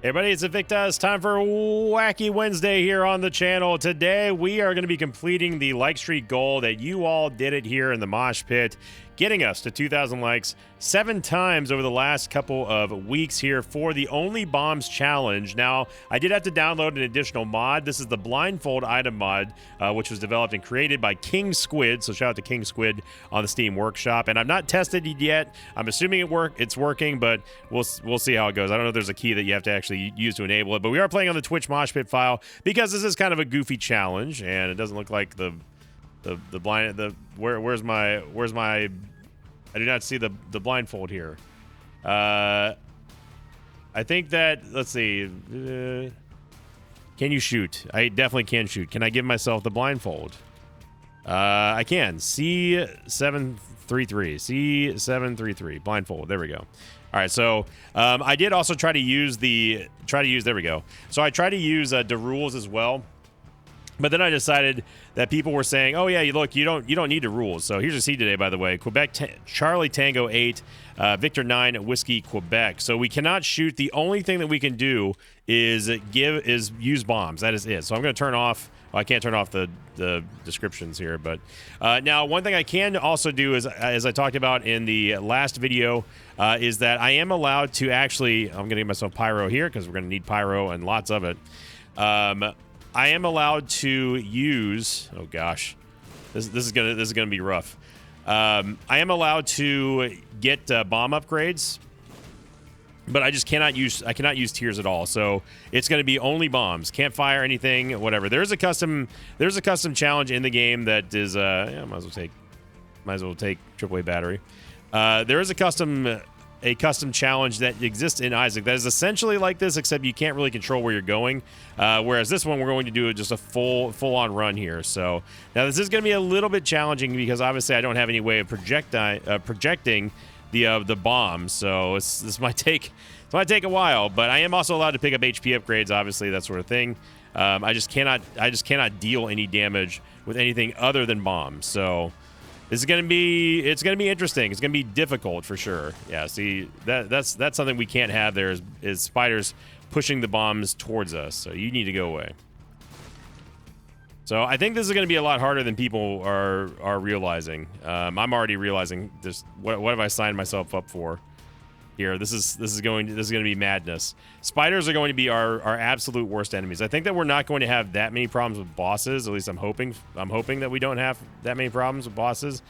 Hey everybody, it's Invicta. It's time for Wacky Wednesday here on the channel. Today we are going to be completing the like streak goal that you all did it here in the mosh pit, getting us to 2,000 likes 7 times over the last couple of weeks here for the Only Bombs challenge. Now, I did have to download an additional mod. This is the blindfold item mod, which was developed and created by King Squid. So shout out to King Squid on the Steam Workshop. And I've not tested it yet. I'm assuming it's working, but we'll see how it goes. I don't know if there's a key that you have to actually use to enable it, but we are playing on the Twitch mosh pit file because this is kind of a goofy wrench, and it doesn't look like where's my I do not see the blindfold here. I think that, let's see, can you shoot? I definitely can shoot. Can I give myself the blindfold? I can. C733 blindfold. There we go. All right, so I did also try to use there we go. So I tried to use the rules as well. But then I decided that people were saying, "Oh yeah, look, you don't need the rules." So here's a C today, by the way: Quebec Charlie Tango 8, Victor 9 Whiskey Quebec. So we cannot shoot. The only thing that we can do is use bombs. That is it. So I'm going to turn off. Well, I can't turn off the descriptions here, but now one thing I can also do is, as I talked about in the last video, is that I am allowed to actually. I'm going to give myself pyro here because we're going to need pyro and lots of it. I am allowed to use. Oh gosh, this is gonna be rough. I am allowed to get bomb upgrades, but I just cannot use tiers at all. So it's going to be only bombs. Can't fire anything, whatever. There's a custom challenge in the game that is yeah, might as well take AAA battery. There is a custom challenge that exists in Isaac that is essentially like this, except you can't really control where you're going. Whereas this one, we're going to do just a full-on run here. So now this is going to be a little bit challenging because obviously I don't have any way of projecting the bomb. So this might take a while. But I am also allowed to pick up HP upgrades, obviously that sort of thing. I just cannot deal any damage with anything other than bombs. So. It's gonna be interesting. It's gonna be difficult for sure. Yeah, see that's something we can't have there is spiders pushing the bombs towards us. So you need to go away. So I think this is gonna be a lot harder than people are realizing. I'm already realizing this. What have I signed myself up for? Here, this is going to be madness. Spiders are going to be our absolute worst enemies. I think that we're not going to have that many problems with bosses. At least I'm hoping that we don't have that many problems with bosses.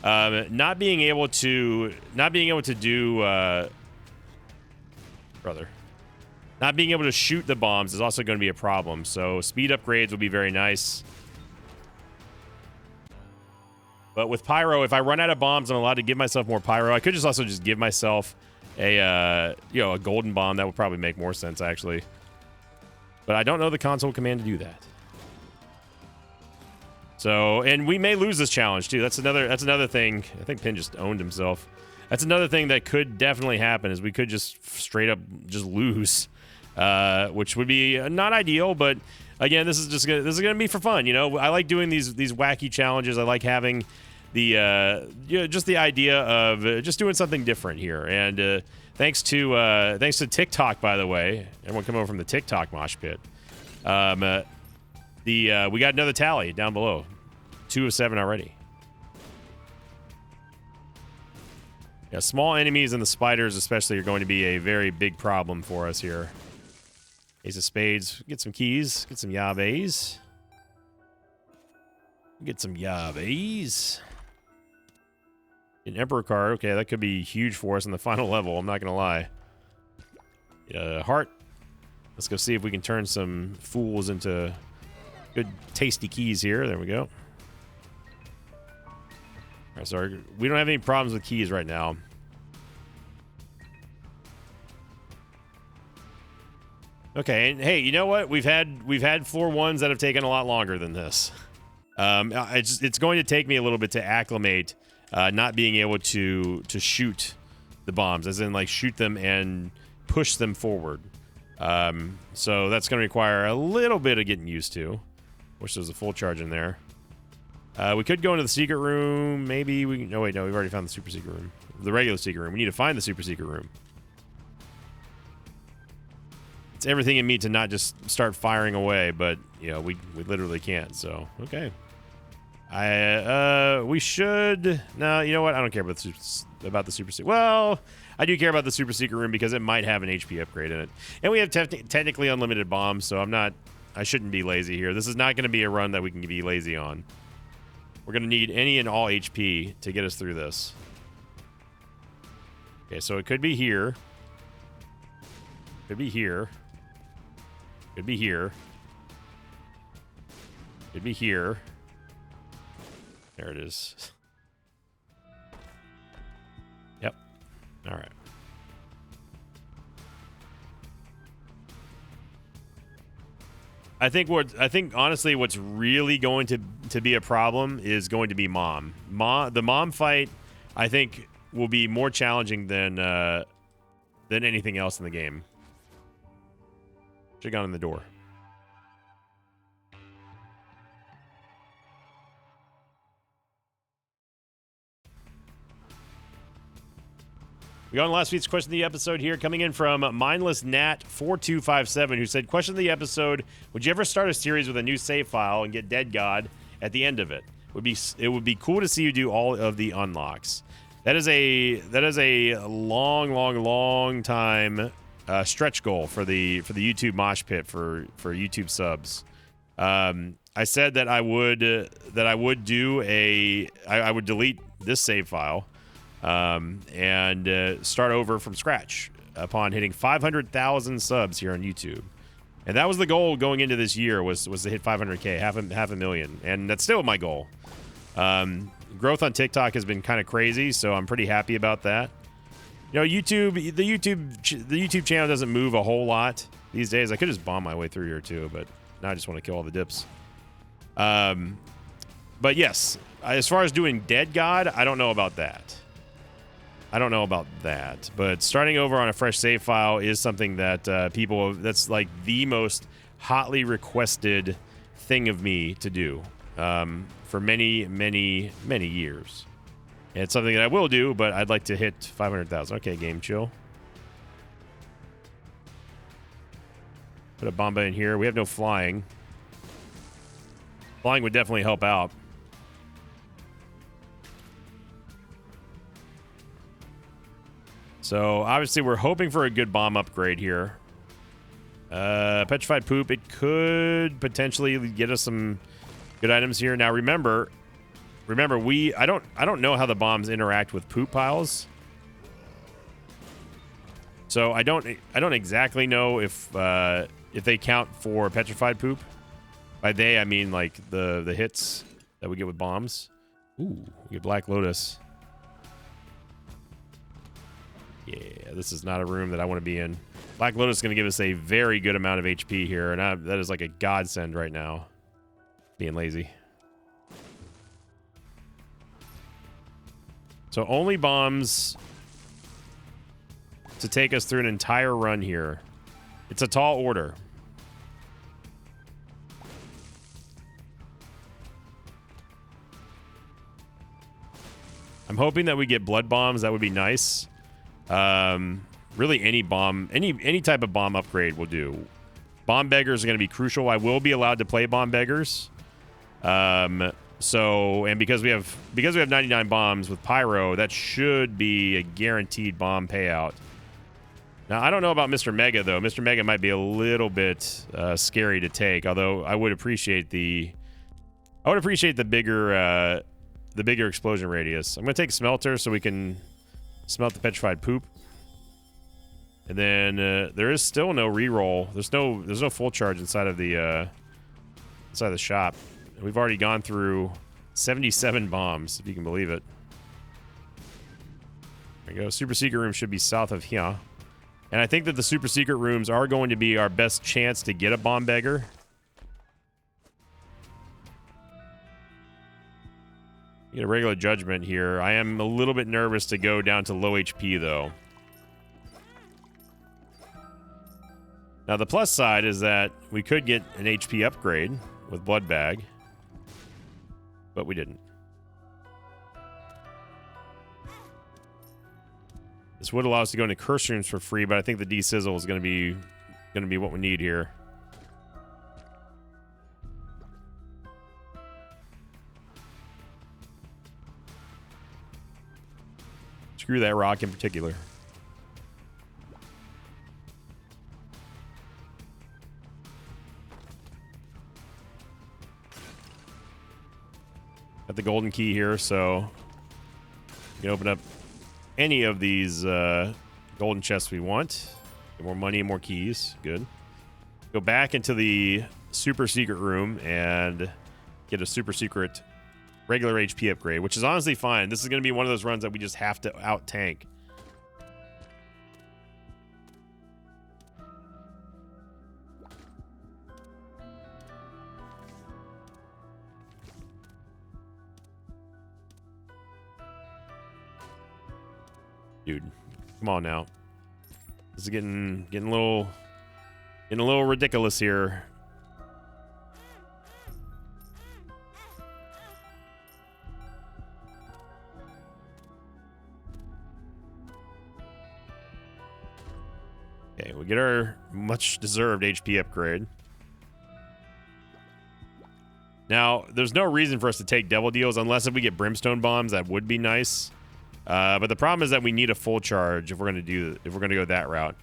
Not being able to shoot the bombs is also going to be a problem. So speed upgrades will be very nice. But with pyro, if I run out of bombs, I'm allowed to give myself more pyro. I could also give myself a golden bomb. That would probably make more sense actually, but I don't know the console command to do that. So, and we may lose this challenge too. That's another thing. I think Pin just owned himself. That's another thing that could definitely happen, is we could just straight up just lose, which would be not ideal. But again, this is gonna be for fun. I like doing these wacky challenges. I like having just the idea of just doing something different here. And thanks to TikTok, by the way, everyone come over from the TikTok mosh pit. We got another tally down below, 2 of 7 already. Yeah, small enemies and the spiders especially are going to be a very big problem for us here. Ace of spades. Get some keys. Get some yaves. An Emperor card. Okay, that could be huge for us in the final level. I'm not going to lie. Heart. Let's go see if we can turn some fools into good, tasty keys here. There we go. All right, so we don't have any problems with keys right now. Okay, and hey, you know what? We've had 4 ones that have taken a lot longer than this. It's going to take me a little bit to acclimate. Not being able to shoot the bombs, as in like shoot them and push them forward. So that's going to require a little bit of getting used to. Wish there was a full charge in there. We could go into the secret room. Maybe we can... No, wait, no. We've already found the super secret room. The regular secret room. We need to find the super secret room. it's everything in me to not just start firing away, but you know, we literally can't. So okay, we should. No, you know what? I don't care about the super secret. Well, I do care about the super secret room because it might have an HP upgrade in it, and we have technically unlimited bombs. So I shouldn't be lazy here. This is not going to be a run that we can be lazy on. We're going to need any and all HP to get us through this. Okay, so it could be here. Could be here. Could be here. Could be here. There it is. Yep. All right. I think honestly what's really going to be a problem is going to be Mom. The Mom fight, I think, will be more challenging than anything else in the game. Should have gone in the door. We got on last week's question of the episode here, coming in from Mindless Nat 4257, who said, question of the episode, would you ever start a series with a new save file and get Dead God at the end of it? It would be cool to see you do all of the unlocks. That is a long time stretch goal for the YouTube mosh pit for YouTube subs. I said that I would delete this save file and start over from scratch upon hitting 500,000 subs here on YouTube. And that was the goal going into this year, was to hit 500K, half a million, and that's still my goal. Growth on TikTok has been kind of crazy, so I'm pretty happy about that. You know, the YouTube channel doesn't move a whole lot these days. I could just bomb my way through here too, but now I just want to kill all the dips. But yes, as far as doing Dead God, I don't know about that. But starting over on a fresh save file is something that that's like the most hotly requested thing of me to do for many years. And it's something that I will do, but I'd like to hit 500,000. Okay, game chill. Put a Bomba in here. We have no flying. Flying would definitely help out. So, obviously, we're hoping for a good bomb upgrade here. Petrified Poop, it could potentially get us some good items here. Now, remember, I don't know how the bombs interact with poop piles. So, I don't exactly know if they count for Petrified Poop. By they, I mean, like, the hits that we get with bombs. Ooh, we get Black Lotus. Yeah, this is not a room that I want to be in. Black Lotus is going to give us a very good amount of HP here, and that is like a godsend right now. Being lazy. So only bombs to take us through an entire run here. It's a tall order. I'm hoping that we get blood bombs. That would be nice. Really any bomb, any type of bomb upgrade will do. Bomb beggars are going to be crucial. I will be allowed to play bomb beggars. And because we have 99 bombs with pyro, that should be a guaranteed bomb payout. Now, I don't know about Mr. Mega though. Mr. Mega might be a little bit scary to take, although I would appreciate the bigger explosion radius. I'm going to take Smelter so we can smelt the Petrified Poop. And then there is still no reroll. There's no full charge inside of the shop. We've already gone through 77 bombs, if you can believe it. There we go. Super secret room should be south of here. And I think that the super secret rooms are going to be our best chance to get a bomb beggar. Get a regular judgment here. I am a little bit nervous to go down to low HP, though. Now, the plus side is that we could get an HP upgrade with Blood Bag, but we didn't. This would allow us to go into curse rooms for free, but I think the D-Sizzle is going to going to be what we need here. Screw that rock in particular. Got the golden key here, so you can open up any of these golden chests we want. Get more money and more keys. Good. Go back into the super secret room and get a super secret regular HP upgrade, which is honestly fine. This is going to be one of those runs that we just have to out-tank. Dude, come on now. This is getting a little ridiculous here. Okay, we get our much deserved HP upgrade. Now, there's no reason for us to take devil deals unless if we get brimstone bombs. That would be nice. But the problem is that we need a full charge if we're gonna go that route.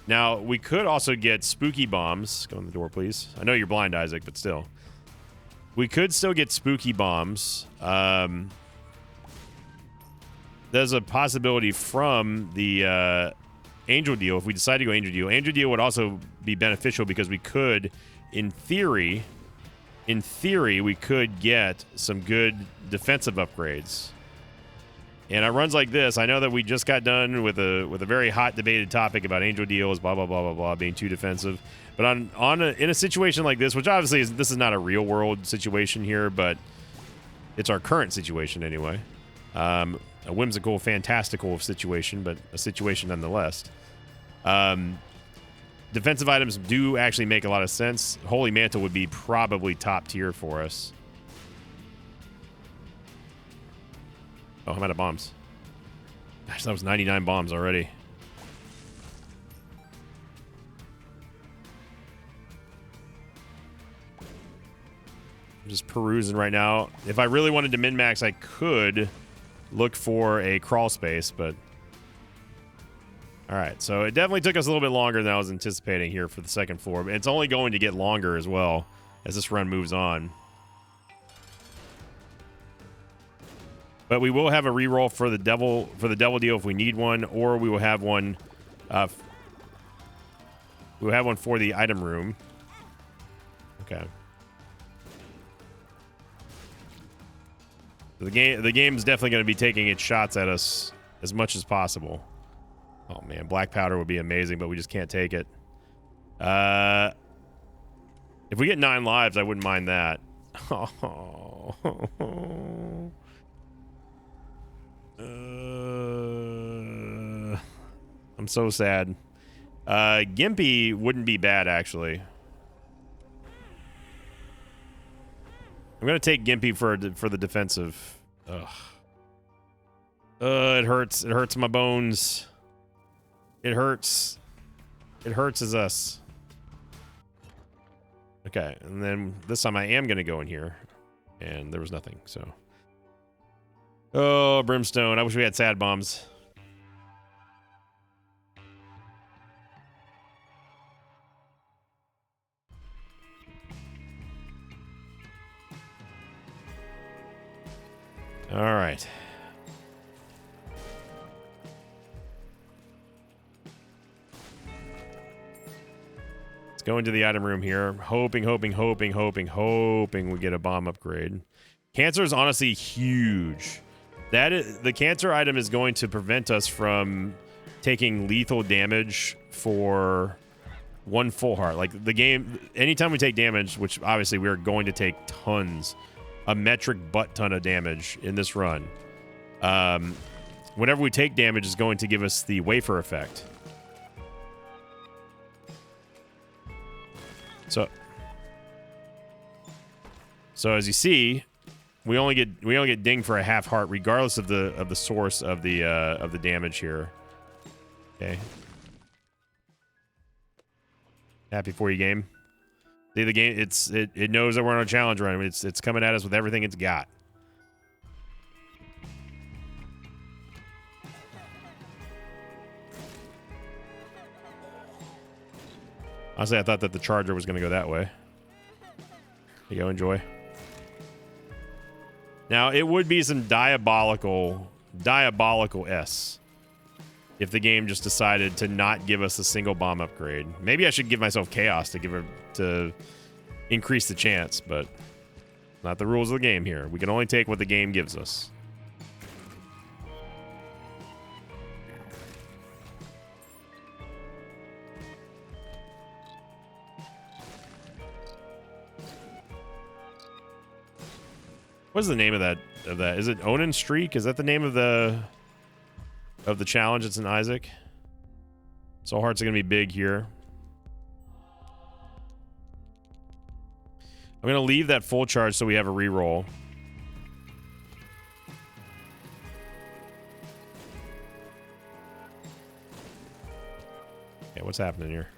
Now we could also get spooky bombs. Go in the door, please. I know you're blind, Isaac, but still, we could still get spooky bombs. There's a possibility from the angel deal if we decide to go angel deal. Angel deal would also be beneficial because we could, in theory, we could get some good defensive upgrades. And on runs like this, I know that we just got done with a very hot debated topic about angel deals, blah blah blah blah blah, being too defensive. But in a situation like this, which obviously this is not a real world situation here, but it's our current situation anyway. A whimsical, fantastical situation, but a situation nonetheless. Defensive items do actually make a lot of sense. Holy Mantle would be probably top tier for us. Oh, I'm out of bombs. Gosh, that was 99 bombs already. I'm just perusing right now. If I really wanted to min-max, I could look for a crawl space, but... Alright, so it definitely took us a little bit longer than I was anticipating here for the second floor, but it's only going to get longer as well as this run moves on. But we will have a reroll for the devil deal if we need one, or we will have one. We'll have one for the item room. Okay. So the game's definitely going to be taking its shots at us as much as possible. Oh man, black powder would be amazing, but we just can't take it. If we get 9 lives, I wouldn't mind that. Oh. I'm so sad. Gimpy wouldn't be bad, actually. I'm gonna take Gimpy for the defensive. Ugh. It hurts. It hurts my bones. It hurts. It hurts as us. Okay, and then this time I am gonna go in here, and there was nothing. So. Oh, brimstone. I wish we had sad bombs. All right. Let's go into the item room here. Hoping we get a bomb upgrade. Cancer is honestly huge. The cancer item is going to prevent us from taking lethal damage for one full heart. Like the game, anytime we take damage, which obviously we are going to take tons, a metric butt ton of damage in this run. Whenever we take damage is going to give us the wafer effect. So as you see, we only get dinged for a half heart, regardless of the source of the damage here. Okay. Happy for you, game. See the game. It knows that we're on a challenge run. It's coming at us with everything it's got. Honestly, I thought that the charger was going to go that way. There you go, enjoy. Now, it would be some diabolical S if the game just decided to not give us a single bomb upgrade. Maybe I should give myself chaos to increase the chance, but not the rules of the game here. We can only take what the game gives us. What's the name of that? Is it Onin Streak? Is that the name of the challenge? It's in Isaac. Soul Hearts are gonna be big here. I'm gonna leave that full charge so we have a reroll. Okay, what's happening here?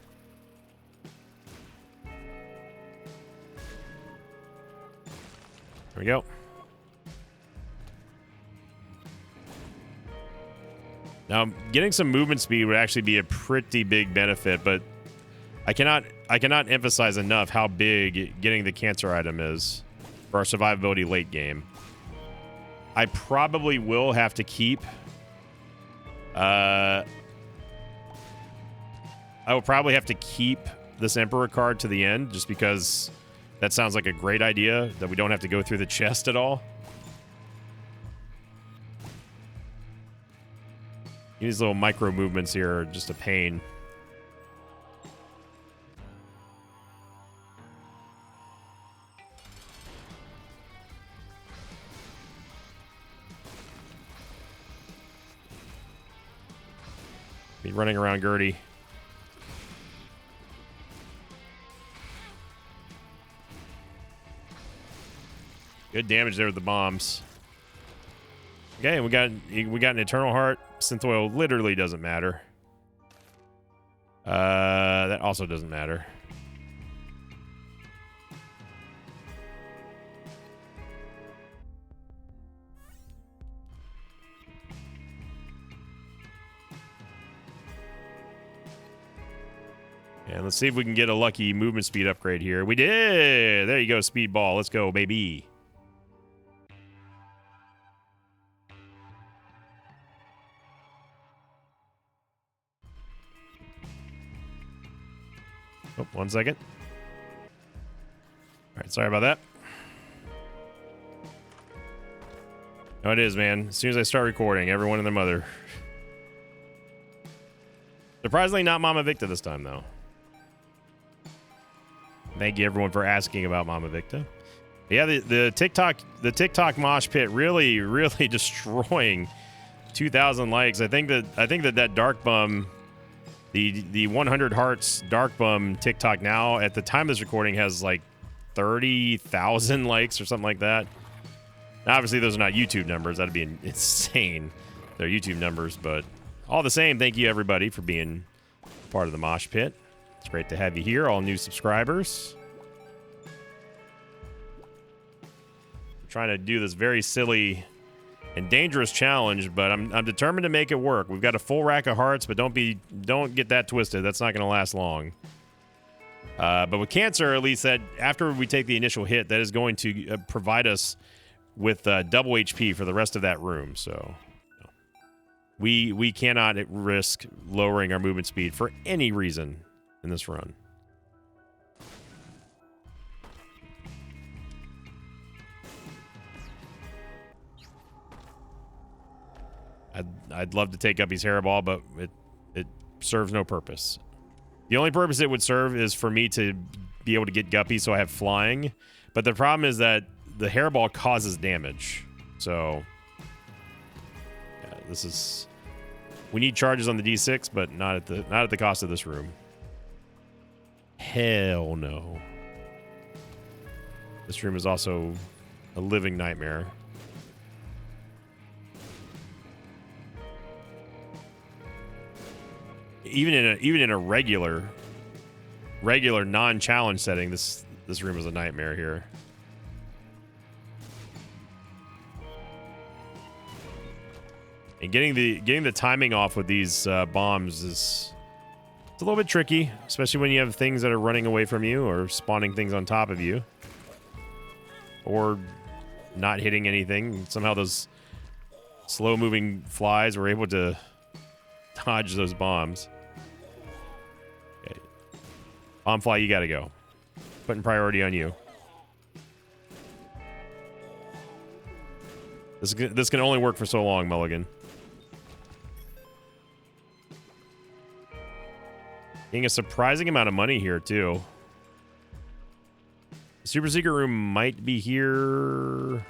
There we go. Now, getting some movement speed would actually be a pretty big benefit, but I cannot emphasize enough how big getting the cancer item is for our survivability late game. I probably will have to keep I will probably have to keep this Emperor card to the end just because that sounds like a great idea that we don't have to go through the chest at all. These little micro movements here are just a pain. Be running around Gertie. Good damage there with the bombs. Okay, we got an Eternal Heart. Synth Oil literally doesn't matter. That also doesn't matter. And let's see if we can get a lucky movement speed upgrade here. We did! There you go, speed ball. Let's go, baby. Oh, 1 second. All right, sorry about that. No, it is, man. As soon as I start recording, everyone and their mother. Surprisingly, not Mama Victa this time, though. Thank you, everyone, for asking about Mama Victa. Yeah, the TikTok mosh pit really destroying 2,000 likes. I think that Dark Bum. The 100 Hearts Dark Bum TikTok now, at the time of this recording, has like 30,000 likes or something like that. Now, obviously, those are not YouTube numbers. That'd be insane. They're YouTube numbers, but all the same, thank you, everybody, for being part of the Mosh Pit. It's great to have you here, all new subscribers. I'm trying to do this very silly and dangerous challenge, but I'm determined to make it work. We've got a full rack of hearts, but don't get that twisted. That's not going to last long. But with cancer, at least, that after we take the initial hit, that is going to provide us with double HP for the rest of that room. So we cannot risk lowering our movement speed for any reason in this run. I'd love to take Guppy's Hairball, but it serves no purpose. The only purpose it would serve is for me to be able to get Guppy so I have flying. But the problem is that the Hairball causes damage. So yeah, this is, we need charges on the D6, but not at the cost of this room. Hell no. This room is also a living nightmare. Even in a regular regular non-challenge setting, this room is a nightmare here. And getting the timing off with these bombs is it's a little bit tricky, especially when you have things that are running away from you or spawning things on top of you, or not hitting anything. Somehow those slow-moving flies were able to dodge those bombs. Okay. Bomb fly, you gotta go. Putting priority on you. This can only work for so long, Mulligan. Getting a surprising amount of money here, too. Super secret room might be here.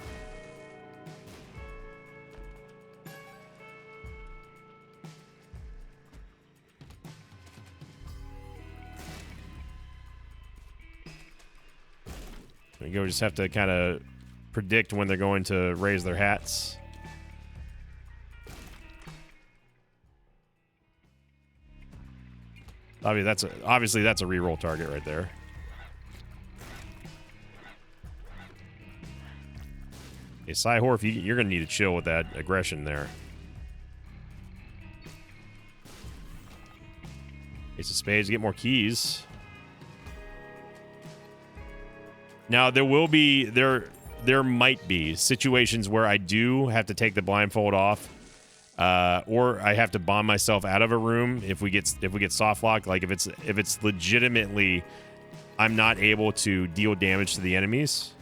There you go. Just have to kind of predict when they're going to raise their hats. Obviously that's a reroll target right there. Okay, Cyhorf, you're gonna need to chill with that aggression there. Ace of Spades, get more keys. Now there might be situations where I do have to take the blindfold off. Or I have to bomb myself out of a room if we get soft locked. Like if it's legitimately I'm not able to deal damage to the enemies.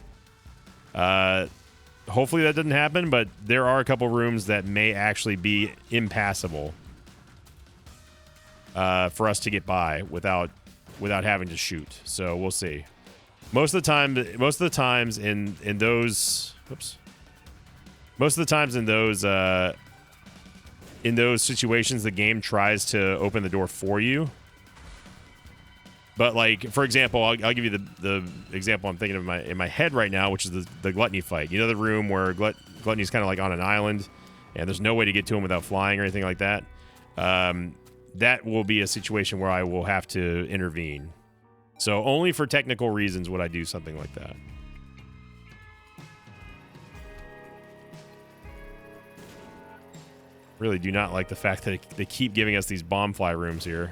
Hopefully that doesn't happen, but there are a couple rooms that may actually be impassable for us to get by without having to shoot. So we'll see. Most of the times in those in those situations, the game tries to open the door for you. But, like, for example, I'll give you the example I'm thinking of in my head right now, which is the Gluttony fight. You know the room where Gluttony's kind of like on an island, and there's no way to get to him without flying or anything like that? That will be a situation where I will have to intervene. So only for technical reasons would I do something like that. Really do not like the fact that they keep giving us these bomb fly rooms here.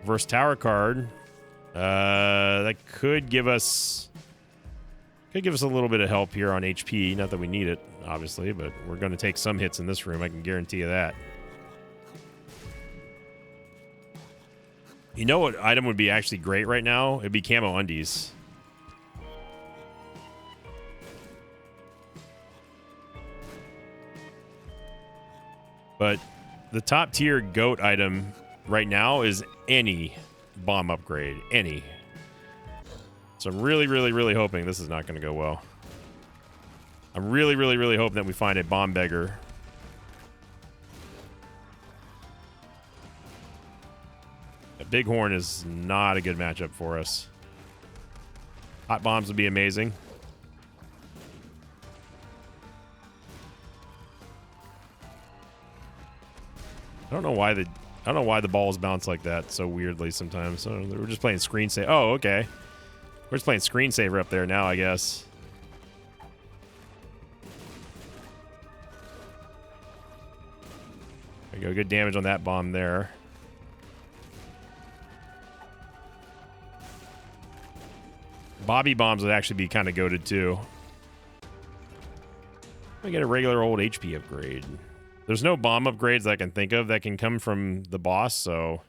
Reverse tower card. That could give us a little bit of help here on HP. Not that we need it, obviously, but we're going to take some hits in this room. I can guarantee you that. You know what item would be actually great right now? It'd be camo undies. But the top tier GOAT item right now is any bomb upgrade. Any. So I'm really, really, really hoping this is not going to go well. I'm really, really, really hoping that we find a bomb beggar. A Bighorn is not a good matchup for us. Hot bombs would be amazing. I don't know why the balls bounce like that so weirdly sometimes. So we're just playing screensaver. Oh, okay. We're just playing screensaver up there now, I guess. There you go. Good damage on that bomb there. Bobby bombs would actually be kind of goated too. I get a regular old HP upgrade. There's no bomb upgrades that I can think of that can come from the boss, so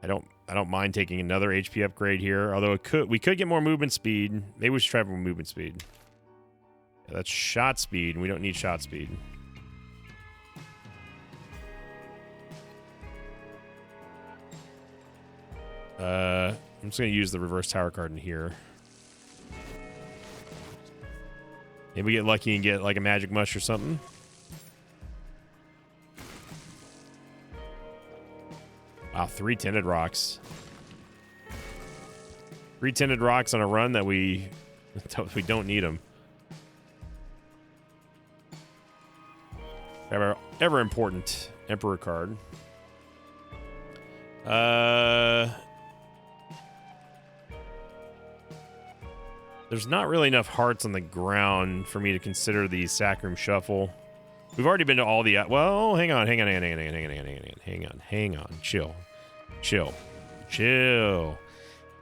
I don't mind taking another HP upgrade here. Although we could get more movement speed. Maybe we should try more movement speed. Yeah, that's shot speed, and we don't need shot speed. I'm just gonna use the reverse tower card in here. Maybe we get lucky and get like a magic mush or something. Wow, 3 tinted rocks. 3 tinted rocks on a run that we don't need them. Ever important Emperor card. There's not really enough hearts on the ground for me to consider the Sack Room Shuffle. We've already been to all the... Well, hang on. Chill.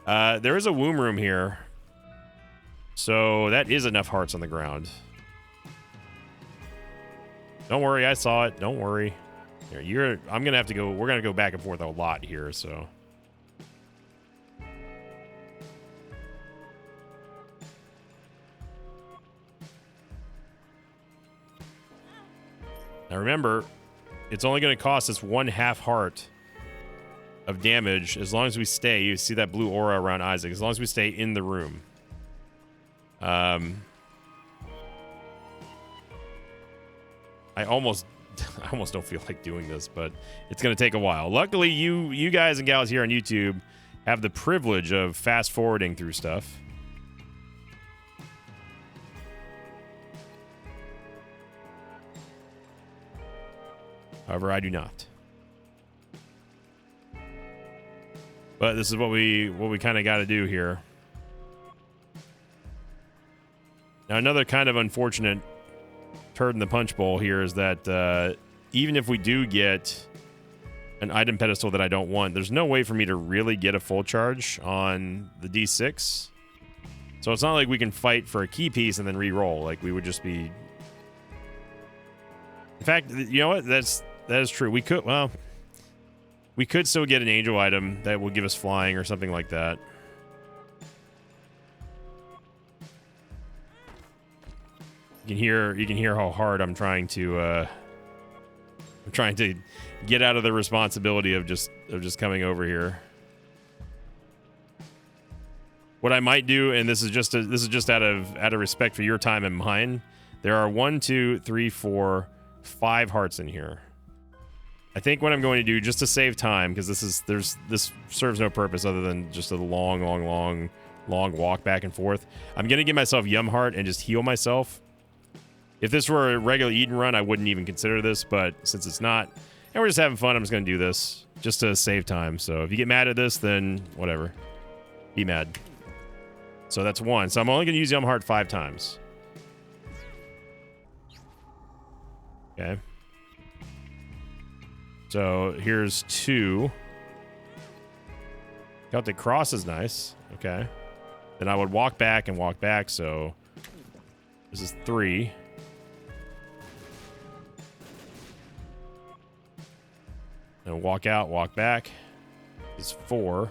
There is a womb room here. So that is enough hearts on the ground. Don't worry, I saw it. Don't worry. Here, I'm going to have to go... We're going to go back and forth a lot here, so... Now remember, it's only going to cost us 1/2 heart of damage as long as we stay. You see that blue aura around Isaac. As long as we stay in the room. I almost don't feel like doing this, but it's going to take a while. Luckily, you guys and gals here on YouTube have the privilege of fast forwarding through stuff. However, I do not. But this is what we kind of got to do here. Now, another kind of unfortunate turd in the punch bowl here is that even if we do get an item pedestal that I don't want, there's no way for me to really get a full charge on the D6. So it's not like we can fight for a key piece and then re-roll. Like, we would just be... In fact, you know what? That is true. We could still get an angel item that will give us flying or something like that. You can hear how hard I'm trying to get out of the responsibility of just coming over here. What I might do, and this is just out of respect for your time and mine, there are 1, 2, 3, 4, 5 hearts in here. I think what I'm going to do, just to save time, because this serves no purpose other than just a long walk back and forth. I'm going to give myself Yum Heart and just heal myself. If this were a regular Eden run, I wouldn't even consider this, but since it's not, and we're just having fun, I'm just going to do this just to save time. So if you get mad at this, then whatever. Be mad. So that's 1. So I'm only going to use Yum Heart 5 times. Okay. So here's 2. Celtic Cross is nice. Okay. Then I would walk back and walk back. So this is 3. Then walk out, walk back. This is 4.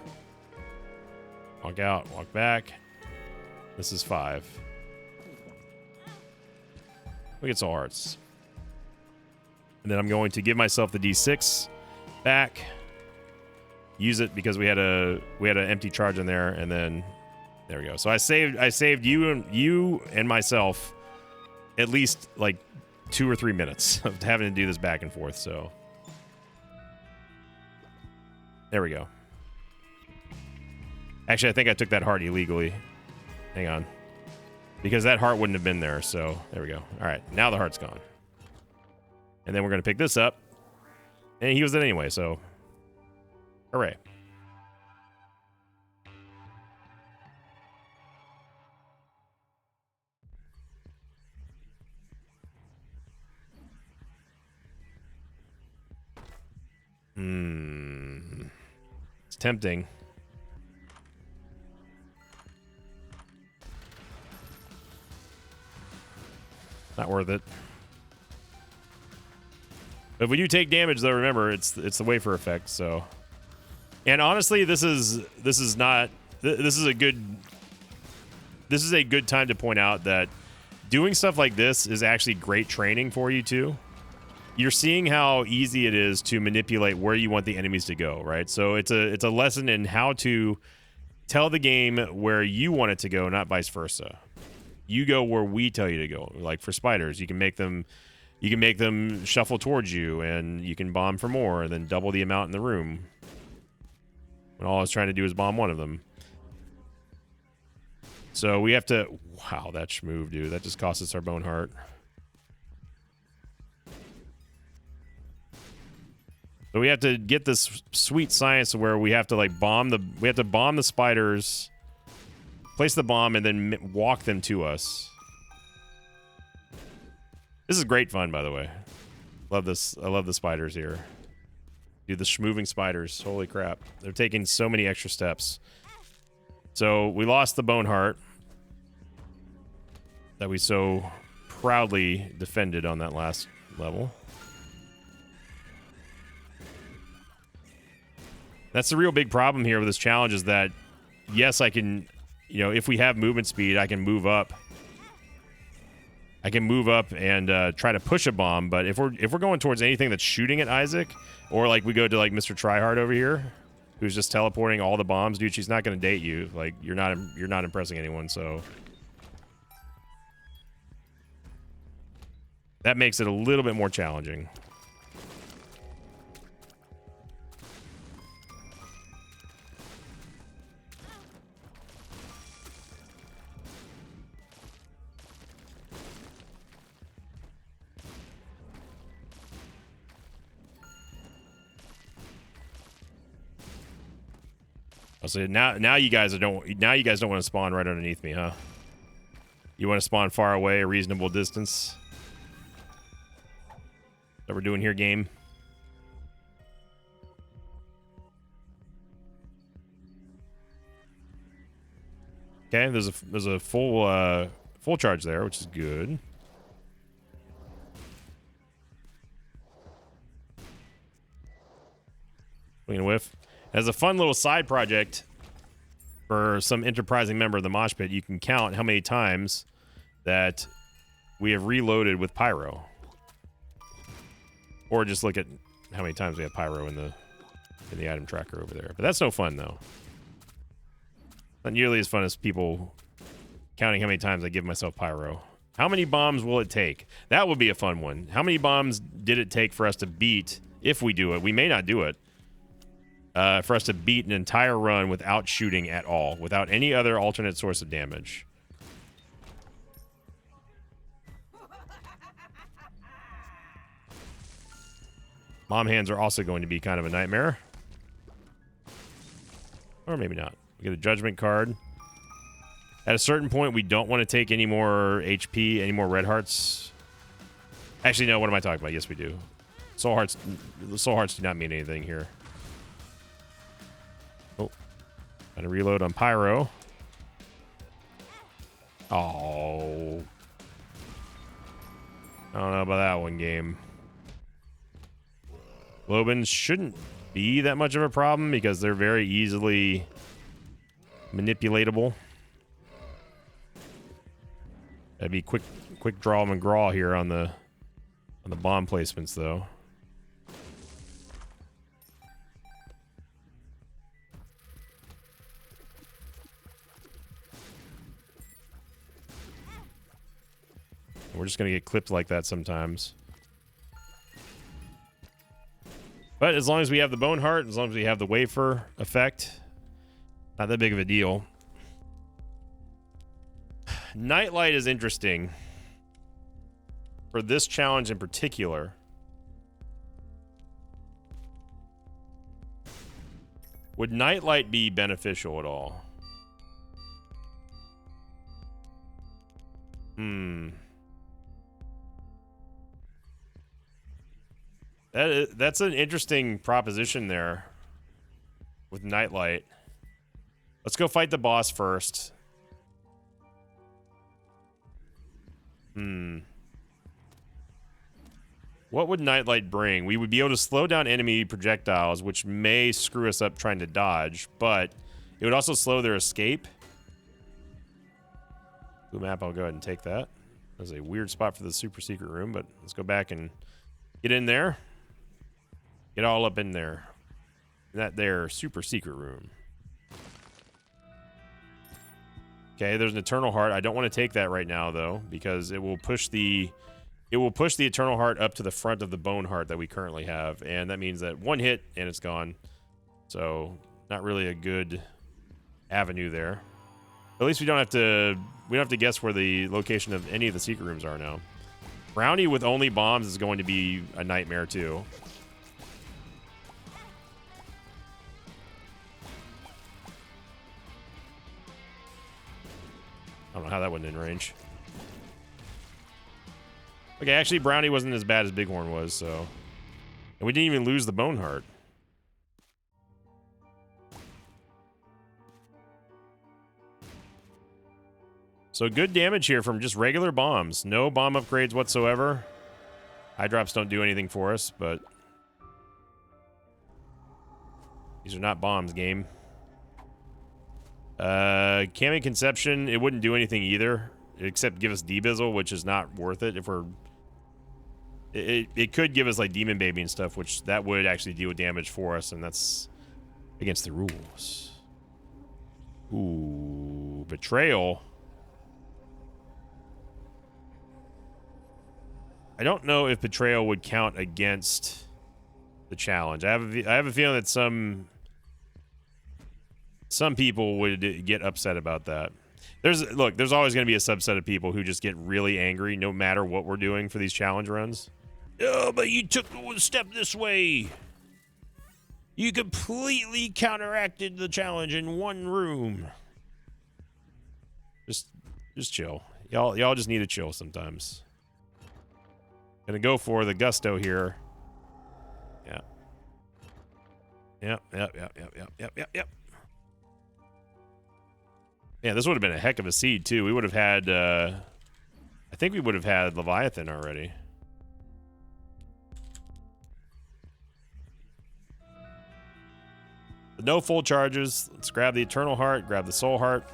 Walk out, walk back. This is 5. We get soul hearts. And then I'm going to give myself the D6 back. Use it because we had an empty charge in there, and then there we go. So I saved you and myself at least like 2 or 3 minutes of having to do this back and forth. So there we go. Actually, I think I took that heart illegally. Hang on. Because that heart wouldn't have been there. So there we go. All right. Now the heart's gone. And then we're going to pick this up. And he was it anyway, so hooray. It's tempting. Not worth it. But when you take damage, though, remember it's the wafer effect. So, and honestly, this is a good time to point out that doing stuff like this is actually great training for you too. You're seeing how easy it is to manipulate where you want the enemies to go, right? So it's a lesson in how to tell the game where you want it to go, not vice versa. You go where we tell you to go. Like for spiders, you can make them shuffle towards you, and you can bomb for more, and then double the amount in the room. And all I was trying to do is bomb one of them. So we have to... Wow, that schmoove, dude. That just cost us our bone heart. So we have to get this sweet science where we have to like bomb the spiders, place the bomb, and then walk them to us. This is great fun, by the way. Love this. I love the spiders here. Dude, the schmoving spiders. Holy crap. They're taking so many extra steps. So we lost the bone heart that we so proudly defended on that last level. That's the real big problem here with this challenge is that, yes, I can, you know, if we have movement speed, I can move up. I can move up and try to push a bomb, but if we're going towards anything that's shooting at Isaac, or like we go to like Mr. Tryhard over here, who's just teleporting all the bombs, dude, she's not going to date you. Like you're not impressing anyone, so that makes it a little bit more challenging. So now you guys don't want to spawn right underneath me, huh? You want to spawn far away, a reasonable distance. That we're doing here, game. Okay, there's a full charge there, which is good. We're gonna whiff. As a fun little side project for some enterprising member of the mosh pit, you can count how many times that we have reloaded with pyro. Or just look at how many times we have pyro in the item tracker over there. But that's no fun, though. Not nearly as fun as people counting how many times I give myself pyro. How many bombs will it take? That would be a fun one. How many bombs did it take for us to beat, if we do it? We may not do it. For us to beat an entire run without shooting at all, without any other alternate source of damage. Mom hands are also going to be kind of a nightmare. Or maybe not. We get a judgment card. At a certain point, we don't want to take any more HP, any more red hearts. Actually, no, what am I talking about? Yes, we do. Soul hearts do not mean anything here. Oh. Gotta reload on pyro. Oh. I don't know about that one, game. Globins shouldn't be that much of a problem because they're very easily manipulatable. That'd be quick draw McGraw here on the bomb placements, though. We're just gonna get clipped like that sometimes. But as long as we have the bone heart, as long as we have the wafer effect, not that big of a deal. Nightlight is interesting for this challenge in particular. Would Nightlight be beneficial at all? That's an interesting proposition there with Nightlight. Let's go fight the boss first. What would Nightlight bring? We would be able to slow down enemy projectiles, which may screw us up trying to dodge, but it would also slow their escape. Blue map, I'll go ahead and take that. That's a weird spot for the super secret room, but let's go back and get in there. Get all up in there. That there super secret room. Okay, there's an Eternal Heart. I don't want to take that right now, though, because it will push the Eternal Heart up to the front of the Bone Heart that we currently have, and that means that one hit and it's gone. So, not really a good avenue there. At least we don't have to guess where the location of any of the secret rooms are now. Brownie with only bombs is going to be a nightmare too. I don't know how that went in range. Okay, actually, Brownie wasn't as bad as Bighorn was, so... And we didn't even lose the Bone Heart. So good damage here from just regular bombs. No bomb upgrades whatsoever. High drops don't do anything for us, but... These are not bombs, game. Kami Conception, it wouldn't do anything either, except give us Debizzle, which is not worth it if we're... It could give us, like, Demon Baby and stuff, which that would actually deal damage for us, and that's against the rules. Ooh, Betrayal. I don't know if Betrayal would count against the challenge. I have a feeling that some people would get upset about that. There's always going to be a subset of people who just get really angry no matter what we're doing for these challenge runs. Oh, but you took one step this way. You completely counteracted the challenge in one room. Just chill. Y'all just need to chill sometimes. Gonna go for the gusto here. Yeah. Yep. Yeah, this would have been a heck of a seed, too. We would have had, I think we would have had Leviathan already. But no full charges. Let's grab the Eternal Heart, grab the Soul Heart.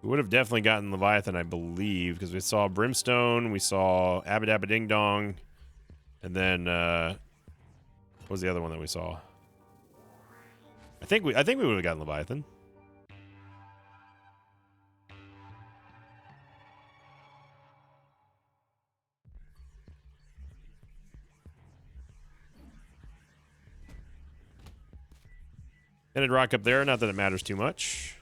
We would have definitely gotten Leviathan, I believe, because we saw Brimstone, we saw Abadabba Ding Dong, and then what was the other one that we saw? I think we would have gotten Leviathan. And it'd rock up there, not that it matters too much.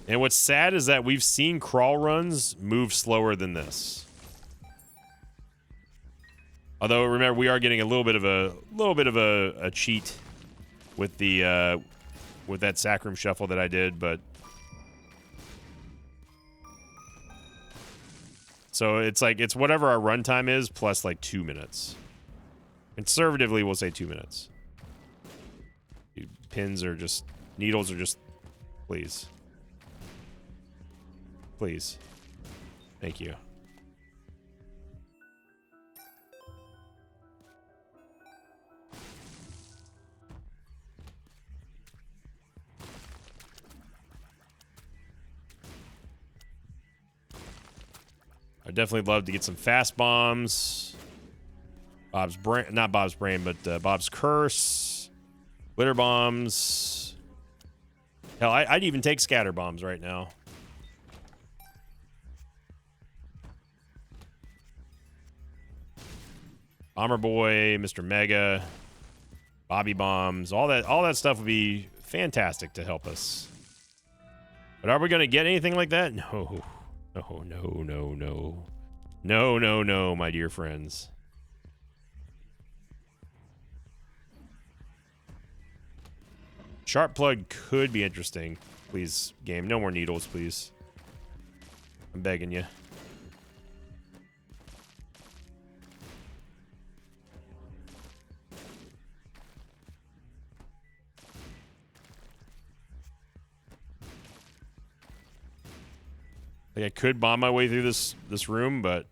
And what's sad is that we've seen crawl runs move slower than this. Although remember, we are getting a little bit of a cheat with the with that Sacrum Shuffle that I did, but so it's like it's whatever our runtime is plus like 2 minutes. Conservatively, we'll say 2 minutes. Pins are just needles are just please. Please. Thank you. I'd definitely love to get some fast bombs. Bob's brain, not Bob's brain, but Bob's curse. Glitter bombs. Hell, I'd even take scatter bombs right now. Bomber Boy, Mr. Mega, Bobby Bombs, all that stuff would be fantastic to help us. But are we going to get anything like that? No. No, my dear friends. Sharp Plug could be interesting. Please, game, no more needles, please. I'm begging you. Like I could bomb my way through this room, but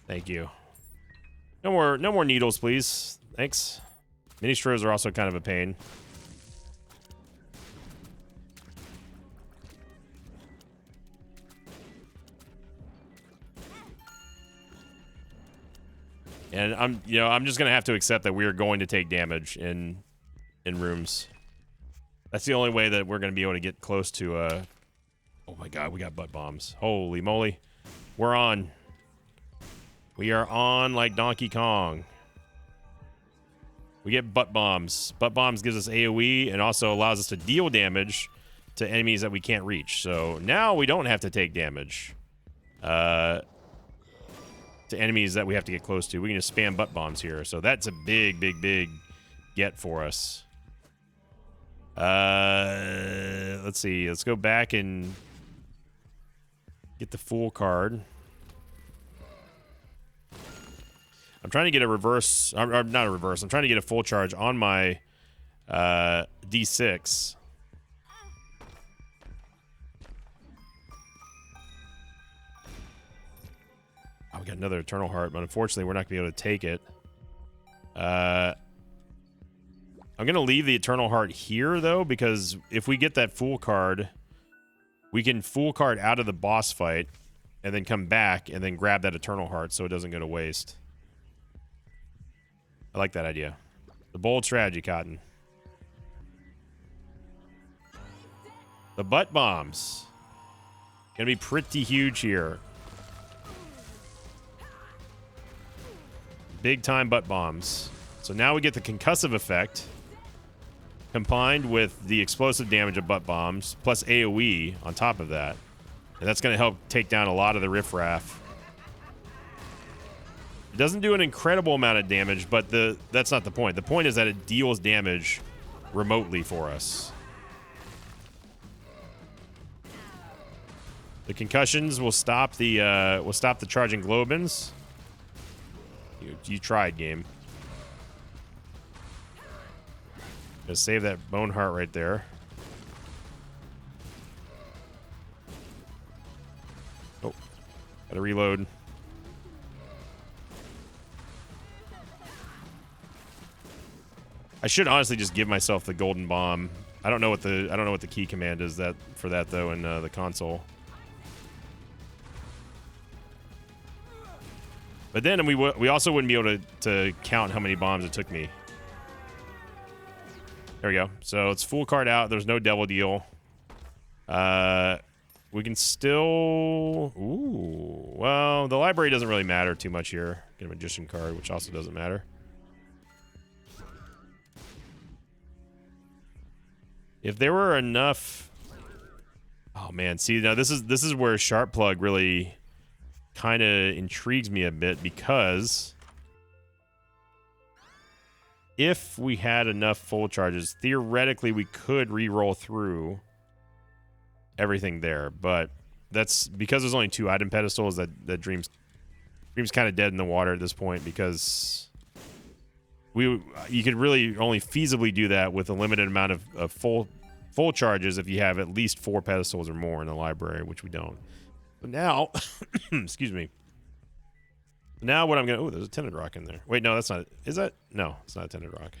thank you. No more needles, please. Thanks. Mini Stros are also kind of a pain. And I'm just gonna have to accept that we are going to take damage in rooms. That's the only way that we're gonna be able to get close to Oh my god, we got butt bombs. Holy moly. We're on. We are on like Donkey Kong. We get butt bombs. Butt bombs gives us AoE and also allows us to deal damage to enemies that we can't reach. So now we don't have to take damage to enemies that we have to get close to. We can just spam butt bombs here. So that's a big, big, big get for us. Let's see. Let's go back and get the Fool card. I'm trying to get a reverse, or not a reverse. I'm trying to get a full charge on my D6. Oh, we got another Eternal Heart, but unfortunately, we're not going to be able to take it. I'm going to leave the Eternal Heart here, though, because if we get that Fool card, we can Fool card out of the boss fight and then come back and then grab that Eternal Heart so it doesn't go to waste. I like that idea. The bold strategy, Cotton. The butt bombs. Gonna be pretty huge here. Big time butt bombs. So now we get the concussive effect combined with the explosive damage of butt bombs plus AoE on top of that. And that's gonna help take down a lot of the riffraff. It doesn't do an incredible amount of damage, but that's not the point. The point is that it deals damage remotely for us. The concussions will stop the charging Globins. You tried, game. Gonna save that Bone Heart right there. Oh, gotta reload. I should honestly just give myself the golden bomb. I don't know what the key command is for that though in the console. But then we also wouldn't be able to count how many bombs it took me. There we go. So it's full card out. There's no devil deal. We can still. Ooh. Well, the library doesn't really matter too much here. Get a magician card, which also doesn't matter. If there were enough, oh man, see now this is where Sharp Plug really kind of intrigues me a bit, because if we had enough full charges, theoretically we could re-roll through everything there, but that's because there's only 2 item pedestals that Dream's kind of dead in the water at this point, because you could really only feasibly do that with a limited amount of full charges if you have at least 4 pedestals or more in the library, which we don't. But now, excuse me. Now what I'm gonna, oh, there's a Tinted Rock in there. Wait, no, that's not. Is that? No, it's not a Tinted Rock.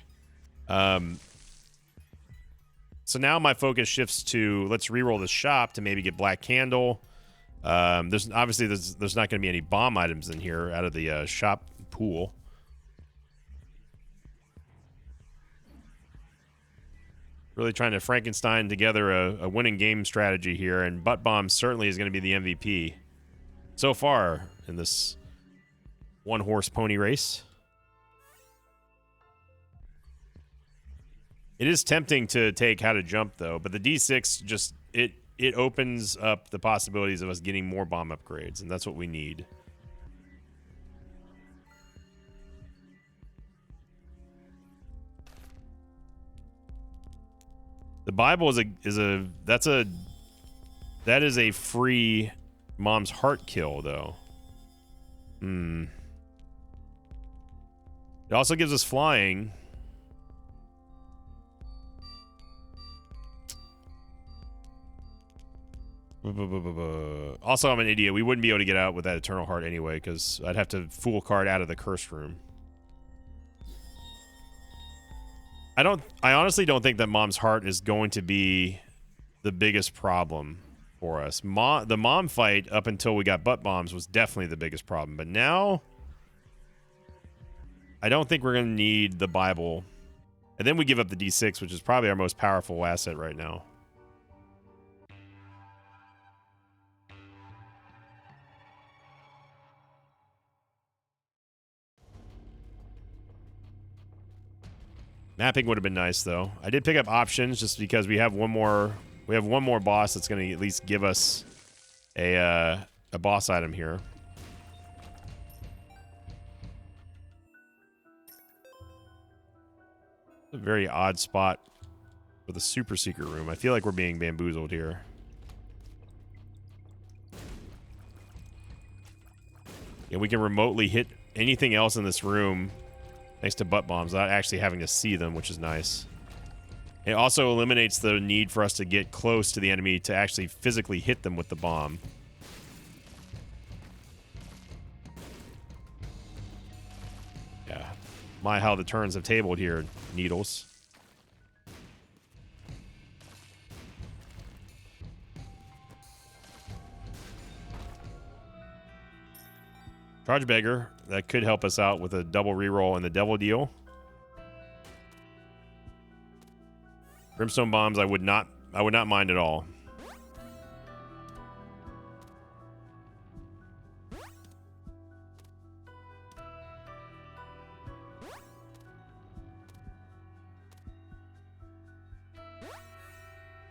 So now my focus shifts to let's reroll the shop to maybe get Black Candle. There's obviously there's not going to be any bomb items in here out of the shop pool. Really trying to Frankenstein together a winning game strategy here, and Butt Bomb certainly is going to be the MVP so far in this one-horse pony race. It is tempting to take How to Jump, though, but the D6 just, it opens up the possibilities of us getting more bomb upgrades, and that's what we need. The Bible that is a free Mom's Heart kill, though. It also gives us flying. Also, I'm an idiot. We wouldn't be able to get out with that Eternal Heart anyway, because I'd have to Fool card out of the Cursed Room. I honestly don't think that Mom's Heart is going to be the biggest problem for us. The Mom fight up until we got Butt Bombs was definitely the biggest problem. But now, I don't think we're going to need the Bible. And then we give up the D6, which is probably our most powerful asset right now. Mapping would have been nice though. I did pick up options just because we have one more boss that's going to at least give us a boss item here. A very odd spot with a super secret room. I feel like we're being bamboozled here. Yeah, we can remotely hit anything else in this room thanks to butt bombs without actually having to see them, which is nice. It also eliminates the need for us to get close to the enemy to actually physically hit them with the bomb. Yeah. My, how the turns have tabled here, Needles. Charge Beggar. That could help us out with a double reroll in the Devil Deal. Brimstone Bombs, I would not mind at all. There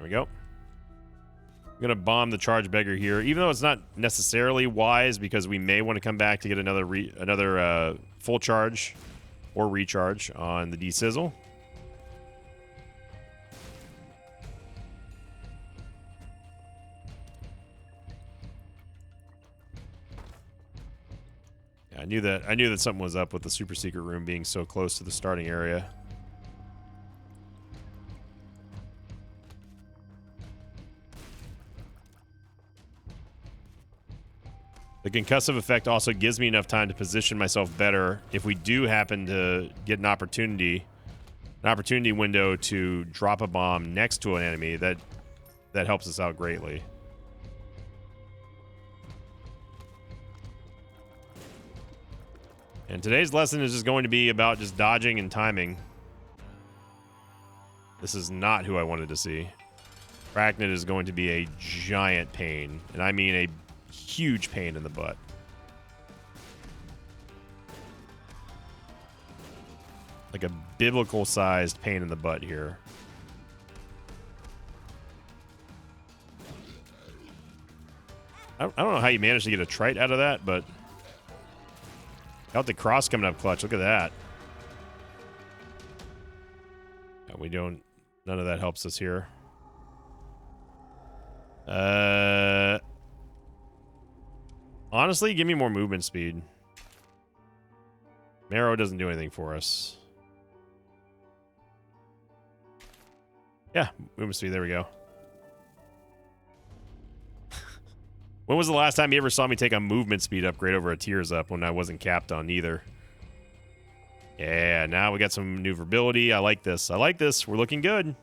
we go. I'm going to bomb the Charge Beggar here, even though it's not necessarily wise because we may want to come back to get another full charge or recharge on the D-Sizzle. Yeah, I knew that something was up with the super secret room being so close to the starting area. The concussive effect also gives me enough time to position myself better if we do happen to get an opportunity window to drop a bomb next to an enemy. That helps us out greatly. And today's lesson is just going to be about just dodging and timing. This is not who I wanted to see. Arachnid is going to be a giant pain, and I mean a huge pain in the butt. Like a biblical sized pain in the butt here. I don't know how you managed to get a trite out of that, but got the cross coming up clutch. Look at that. Yeah, none of that helps us here. Honestly, give me more movement speed. Marrow doesn't do anything for us. Yeah, movement speed. There we go. When was the last time you ever saw me take a movement speed upgrade over a Tears Up when I wasn't capped on either? Yeah, now we got some maneuverability. I like this. I like this. We're looking good.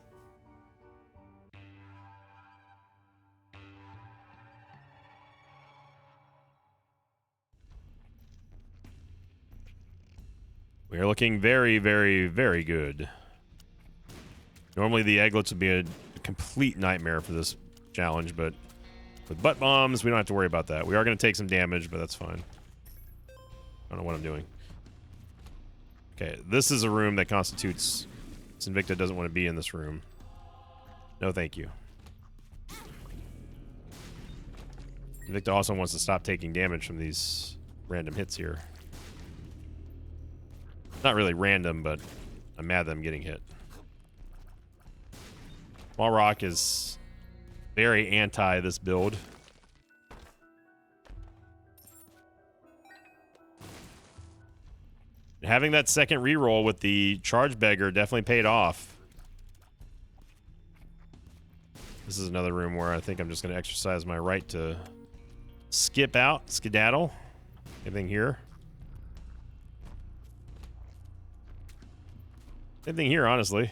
We are looking very, very, very good. Normally the egglets would be a complete nightmare for this challenge, but with butt bombs, we don't have to worry about that. We are going to take some damage, but that's fine. I don't know what I'm doing. Okay, this is a room that constitutes... Sinvicta doesn't want to be in this room. No, thank you. Sinvicta also wants to stop taking damage from these random hits here. Not really random, but I'm mad that I'm getting hit. Walrock is very anti this build. Having that second reroll with the Charge Beggar definitely paid off. This is another room where I think I'm just going to exercise my right to skip out, skedaddle. Anything here? Same thing here, honestly.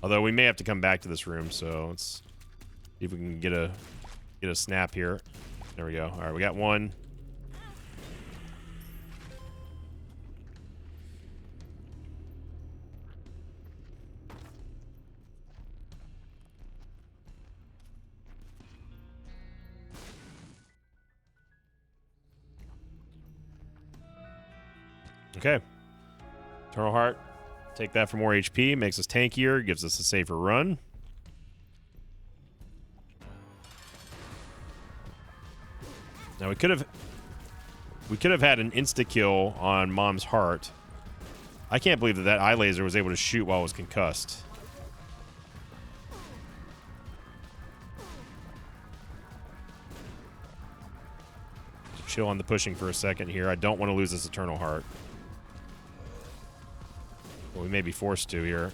Although we may have to come back to this room, so let's see if we can get a snap here. There we go. All right, we got one. Okay. Eternal Heart. Take that for more HP. Makes us tankier. Gives us a safer run. Now we could have had an insta-kill on Mom's Heart. I can't believe that eye laser was able to shoot while it was concussed. Chill on the pushing for a second here. I don't want to lose this Eternal Heart. Well, we may be forced to here.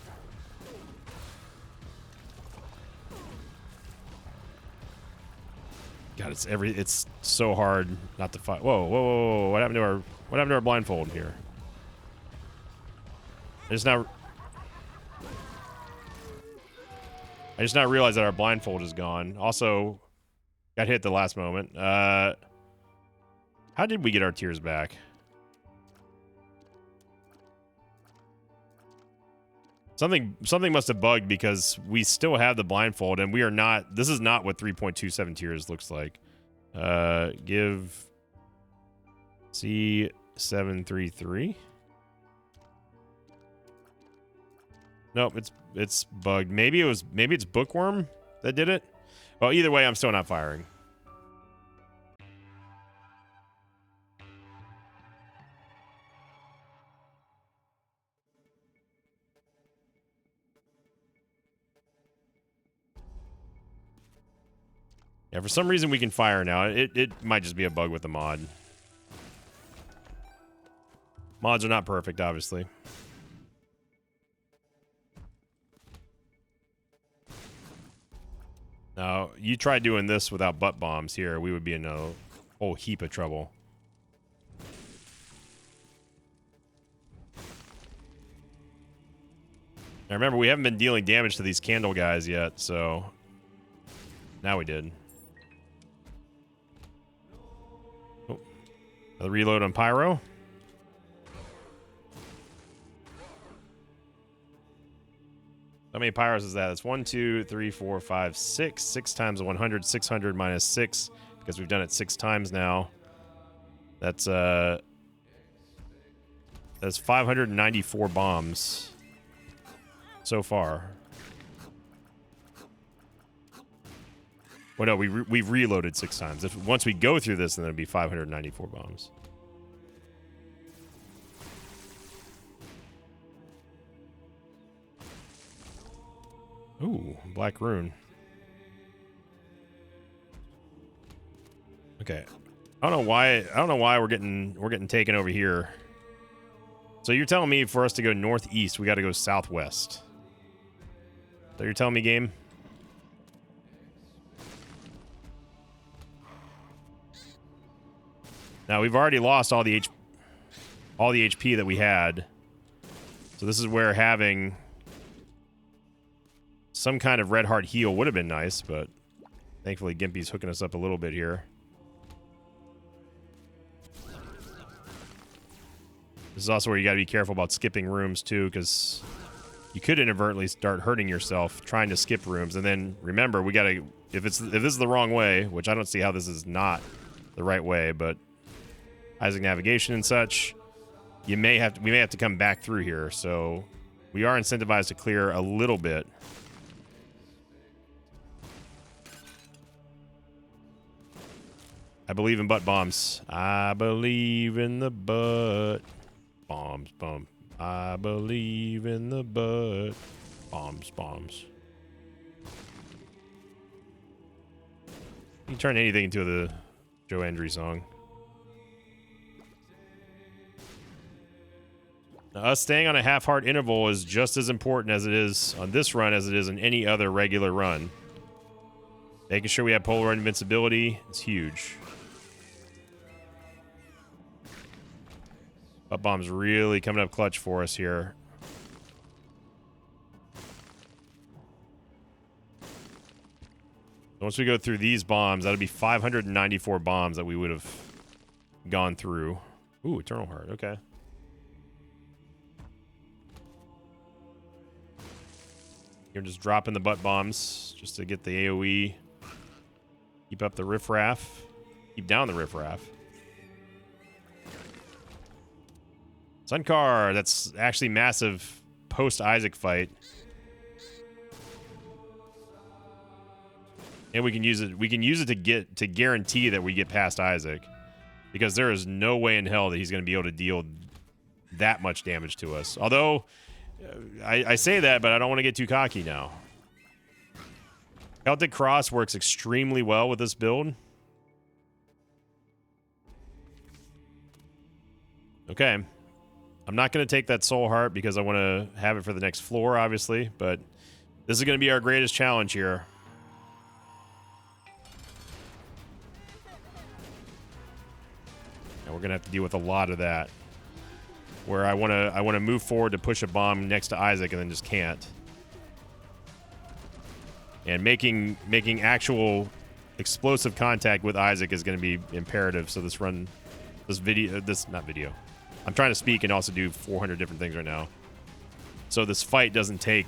God, it's so hard not to fight. Whoa, whoa, whoa, whoa. What happened to our blindfold here? I just now realized that our blindfold is gone. Also, got hit at the last moment. How did we get our tears back? Something must have bugged because we still have the blindfold and we are not. This is not what 3.27 tears looks like. Give C733. Nope, it's bugged. Maybe it's Bookworm that did it. Well, either way, I'm still not firing. Yeah, for some reason we can fire now. It might just be a bug with the mod. Mods are not perfect, obviously. Now, you try doing this without butt bombs here, we would be in a whole heap of trouble. Now remember, we haven't been dealing damage to these candle guys yet, so now we did. Oh, another reload on Pyro. How many pyros is that? That's 1, 2, 3, 4, 5, 6. 6 times 100. 600 minus 6, because we've done it 6 times now. That's 594 bombs so far. Well, no, we've reloaded 6 times. Once we go through this, then it'll be 594 bombs. Ooh, Black Rune. Okay. I don't know why we're getting taken over here. So you're telling me for us to go northeast, we got to go southwest. So you're telling me, game? Now we've already lost all the HP that we had. So this is where having some kind of red heart heal would have been nice, but thankfully Gimpy's hooking us up a little bit here. This is also where you got to be careful about skipping rooms too, because you could inadvertently start hurting yourself trying to skip rooms. And then remember, we got to, if this is the wrong way, which I don't see how this is not the right way, but Isaac navigation and such, we may have to come back through here. So we are incentivized to clear a little bit. I believe in butt bombs. I believe in the butt bombs. Bomb. I believe in the butt bombs. Bombs. You can turn anything into the Joe Andrew song. Now, us staying on a half-heart interval is just as important as it is on this run as it is in any other regular run. Making sure we have polar invincibility is huge. Butt bomb's really coming up clutch for us here. Once we go through these bombs, that'll be 594 bombs that we would have gone through. Ooh, Eternal Heart. Okay. You're just dropping the butt bombs just to get the AoE. Keep up the riffraff. Keep down the riffraff. Sunkar, that's actually massive post-Isaac fight. And we can use it. We can use it to guarantee that we get past Isaac, because there is no way in hell that he's going to be able to deal that much damage to us. Although I say that, but I don't want to get too cocky now. Celtic Cross works extremely well with this build. Okay, I'm not going to take that Soul Heart because I want to have it for the next floor, obviously. But this is going to be our greatest challenge here. We're gonna have to deal with a lot of that, where I want to move forward to push a bomb next to Isaac and then just can't. And making actual explosive contact with Isaac is going to be imperative. So not video. I'm trying to speak and also do 400 different things right now. So this fight doesn't take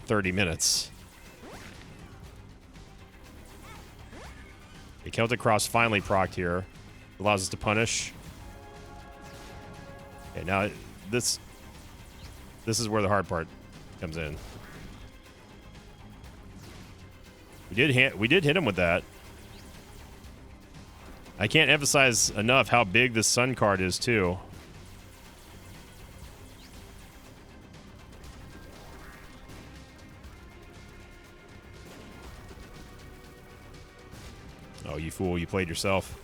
30 minutes. The Celtic Cross finally procced here. Allows us to punish. Okay, now this is where the hard part comes in. We did hit him with that. I can't emphasize enough how big this Sun card is too. Oh, you fool, you played yourself.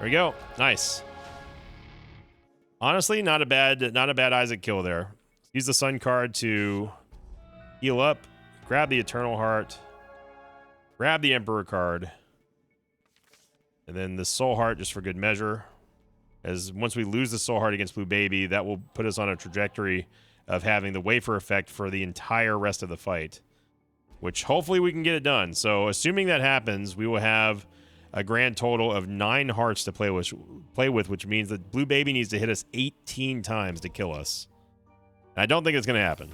There we go. Nice. Honestly, not a bad Isaac kill there. Use the Sun card to heal up, grab the Eternal Heart, grab the Emperor card, and then the Soul Heart just for good measure. As once we lose the Soul Heart against Blue Baby, that will put us on a trajectory of having the Wafer effect for the entire rest of the fight, which hopefully we can get it done. So assuming that happens, we will have a grand total of 9 hearts to play with, which means that Blue Baby needs to hit us 18 times to kill us. And I don't think it's going to happen.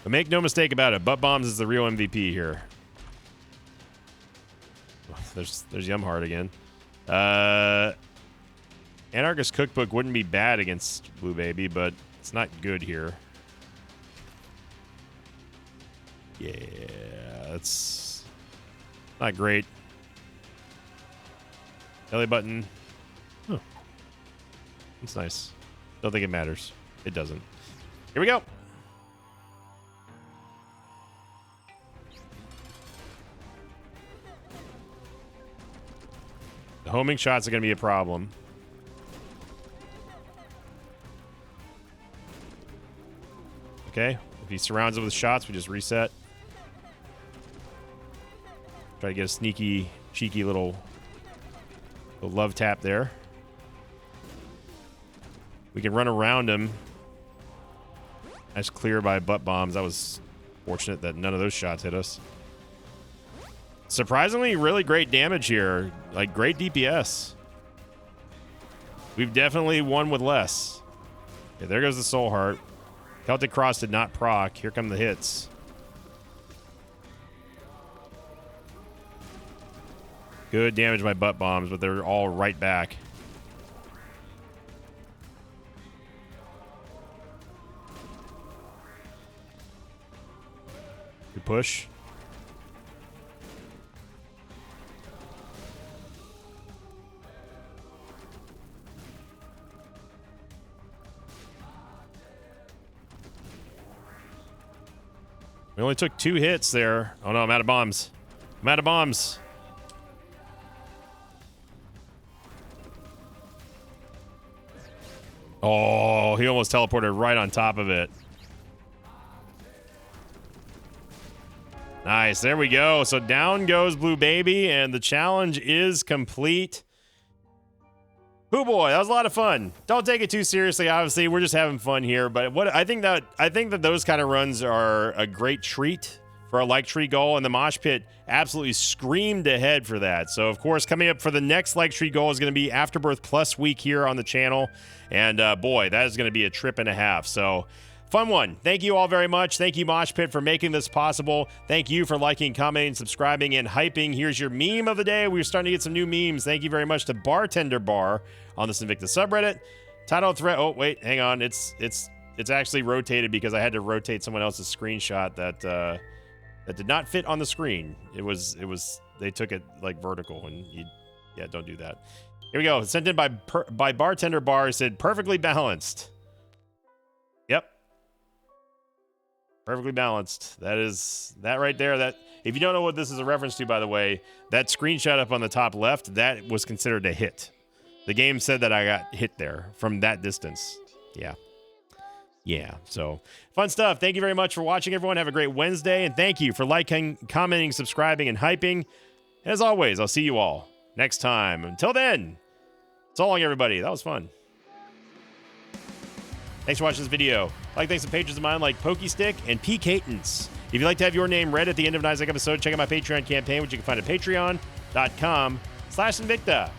But make no mistake about it, Butt Bombs is the real MVP here. There's Yumheart again. Anarchist Cookbook wouldn't be bad against Blue Baby, but it's not good here. Yeah, that's not great. Belly button. Oh, it's nice. Don't think it matters. It doesn't. Here we go. The homing shots are going to be a problem. Okay, if he surrounds it with shots, we just reset. Try to get a sneaky, cheeky little love tap there. We can run around him. Nice clear by Butt Bombs. That was fortunate that none of those shots hit us. Surprisingly, really great damage here. Like, great DPS. We've definitely won with less. Okay, there goes the Soul Heart. Celtic Cross did not proc. Here come the hits. Good damage by Butt Bombs, but they're all right back. Good push. We only took 2 hits there. Oh no, I'm out of bombs. I'm out of bombs. Oh, he almost teleported right on top of it. Nice, there we go. So down goes Blue Baby, and the challenge is complete. Oh boy, that was a lot of fun. Don't take it too seriously, obviously. We're just having fun here. But what I think that those kind of runs are a great treat for a like tree goal, and the Mosh Pit absolutely screamed ahead for that. So, of course, coming up for the next like tree goal is going to be Afterbirth Plus week here on the channel. And, boy, that is going to be a trip and a half. So, fun one. Thank you all very much. Thank you, Mosh Pit, for making this possible. Thank you for liking, commenting, subscribing, and hyping. Here's your meme of the day. We're starting to get some new memes. Thank you very much to Bartender Bar on the Invicta subreddit. Title thread. Oh, wait, hang on. It's actually rotated because I had to rotate someone else's screenshot that did not fit on the screen. It was they took it like vertical, and yeah, don't do that. Here we go. Sent in by Bartender Bar. Said perfectly balanced. Yep. Perfectly balanced. That is that right there. That if you don't know what this is a reference to, by the way, that screenshot up on the top left, that was considered a hit. The game said that I got hit there from that distance. Yeah, so fun stuff. Thank you very much for watching, everyone. Have a great Wednesday, and thank you for liking, commenting, subscribing, and hyping. As always, I'll see you all next time. Until then, so long, everybody. That was fun. Thanks for watching this video. Thanks to patrons of mine like Pokestick and P. Catons. If you'd like to have your name read at the end of an Isaac episode, check out my Patreon campaign, which you can find at patreon.com/Invicta.